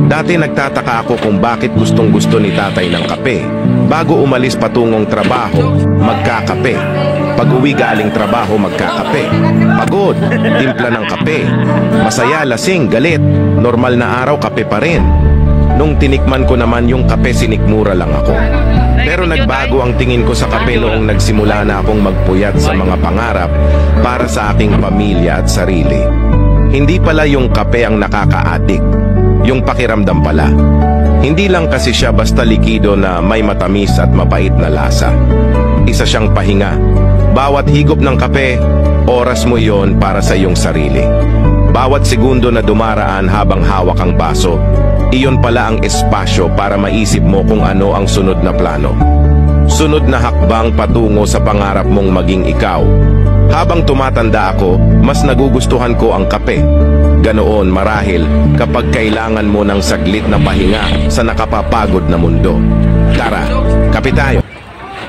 Dati nagtataka ako kung bakit gustong-gusto ni tatay ng kape. Bago umalis patungong trabaho, magkakape. Pag-uwi galing trabaho, magkakape. Pagod, timpla ng kape. Masaya, lasing, galit. Normal na araw, kape pa rin. Nung tinikman ko naman yung kape, sinikmura lang ako. Pero nagbago ang tingin ko sa kape noong nagsimula na akong magpuyat sa mga pangarap para sa aking pamilya at sarili. Hindi pala yung kape ang nakaka-addict, yung pakiramdam pala. Hindi lang kasi siya basta likido na may matamis at mapait na lasa. Isa siyang pahinga. Bawat higop ng kape, oras mo yon para sa iyong sarili. Bawat segundo na dumaraan habang hawak ang baso, iyon pala ang espasyo para maisip mo kung ano ang sunod na plano. Sunod na hakbang patungo sa pangarap mong maging ikaw. Habang tumatanda ako, mas nagugustuhan ko ang kape. Ganoon marahil kapag kailangan mo ng saglit na pahinga sa nakapapagod na mundo. Tara, kape tayo!